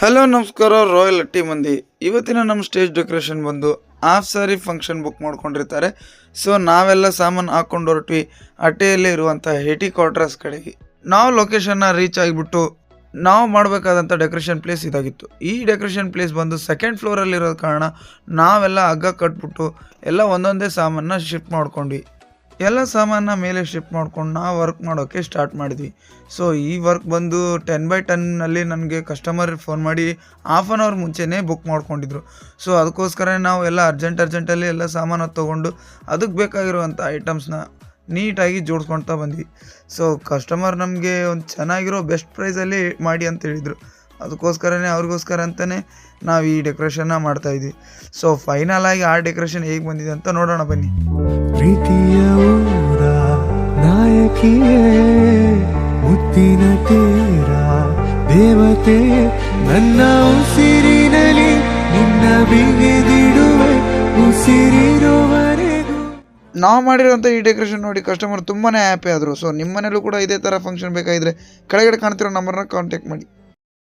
Hello ನಮಸ್ಕಾರ royal ಹಟ್ಟಿ ಮಂದಿ. ಇವತ್ತಿನ ನಮ್ಮ ಸ್ಟೇಜ್ ಡೆಕೋರೇಷನ್ ಬಂದು ಹಾಫ್ ಸಾರಿ ಫಂಕ್ಷನ್ ಬುಕ್ ಮಾಡ್ಕೊಂಡಿರ್ತಾರೆ. ಸೊ ನಾವೆಲ್ಲ ಸಾಮಾನು ಹಾಕೊಂಡು ಹೊರಟ್ವಿ ಹಟ್ಟಿಯಲ್ಲಿ ಇರುವಂಥ ಹೆಟಿ ಕ್ವಾರ್ಟರ್ಸ್ ಕಡೆಗೆ. ನಾವು ಲೊಕೇಶನ್ನ ರೀಚ್ ಆಗಿಬಿಟ್ಟು ನಾವು ಮಾಡಬೇಕಾದಂಥ ಡೆಕೋರೇಷನ್ ಪ್ಲೇಸ್ ಇದಾಗಿತ್ತು. ಈ ಡೆಕೋರೇಷನ್ ಪ್ಲೇಸ್ ಬಂದು ಸೆಕೆಂಡ್ ಫ್ಲೋರಲ್ಲಿ ಇರೋ ಕಾರಣ ನಾವೆಲ್ಲ ಹಗ್ಗ ಕಟ್ಬಿಟ್ಟು ಎಲ್ಲ ಒಂದೊಂದೇ ಸಾಮಾನ ಶಿಫ್ಟ್ ಮಾಡ್ಕೊಂಡ್ವಿ. ಎಲ್ಲ ಸಾಮಾನ ಮೇಲೆ ಶಿಫ್ಟ್ ಮಾಡ್ಕೊಂಡು ನಾವು ವರ್ಕ್ ಮಾಡೋಕ್ಕೆ ಸ್ಟಾರ್ಟ್ ಮಾಡಿದ್ವಿ. ಸೊ ಈ ವರ್ಕ್ ಬಂದು 10x10ನಲ್ಲಿ ನನಗೆ ಕಸ್ಟಮರ್ ಫೋನ್ ಮಾಡಿ ಹಾಫ್ ಆನ್ ಅವರ್ ಮುಂಚೆನೇ ಬುಕ್ ಮಾಡ್ಕೊಂಡಿದ್ರು. ಸೊ ಅದಕ್ಕೋಸ್ಕರ ನಾವು ಎಲ್ಲ ಅರ್ಜೆಂಟಲ್ಲಿ ಎಲ್ಲ ಸಾಮಾನು ತೊಗೊಂಡು ಅದಕ್ಕೆ ಬೇಕಾಗಿರುವಂಥ ಐಟಮ್ಸ್ನ ನೀಟಾಗಿ ಜೋಡಿಸ್ಕೊಳ್ತಾ ಬಂದ್ವಿ. ಸೊ ಕಸ್ಟಮರ್ ನಮಗೆ ಒಂದು ಚೆನ್ನಾಗಿರೋ ಬೆಸ್ಟ್ ಪ್ರೈಸಲ್ಲಿ ಮಾಡಿ ಅಂತ ಹೇಳಿದರು. ಅದಕ್ಕೋಸ್ಕರನೇ ಅವ್ರಿಗೋಸ್ಕರ ಅಂತಲೇ ನಾವು ಈ ಡೆಕೋರೇಷನ್ನ ಮಾಡ್ತಾಯಿದ್ವಿ. ಸೊ ಫೈನಲ್ ಆಗಿ ಆ ಡೆಕೋರೇಷನ್ ಹೇಗೆ ಬಂದಿದೆ ಅಂತ ನೋಡೋಣ ಬನ್ನಿ. ಪ್ರೀತಿಯ ಊರ ನಾಯಕಿಯೇ ಮುತ್ತಿನ ತೀರ ದೇವತೆ ನನ್ನ ಉಸಿರಿನಲಿ ನಿನ್ನ ಬಿಗಿದಿಡುವೆ ಉಸಿರಿರುವವರೆಗೂ. ನಾವು ಮಾಡಿರೋಂಥ ಈ ಡೆಕೋರೇಷನ್ ನೋಡಿ ಕಸ್ಟಮರ್ ತುಂಬಾ ಹ್ಯಾಪಿ ಆದರು. ಸೊ ನಿಮ್ಮ ಮನೇಲೂ ಕೂಡ ಇದೇ ಥರ ಫಂಕ್ಷನ್ ಬೇಕಾಗಿದ್ದರೆ ಕೆಳಗಡೆ ಕಾಣ್ತಿರೋ ನಂಬರ್ನ ಕಾಂಟ್ಯಾಕ್ಟ್ ಮಾಡಿ.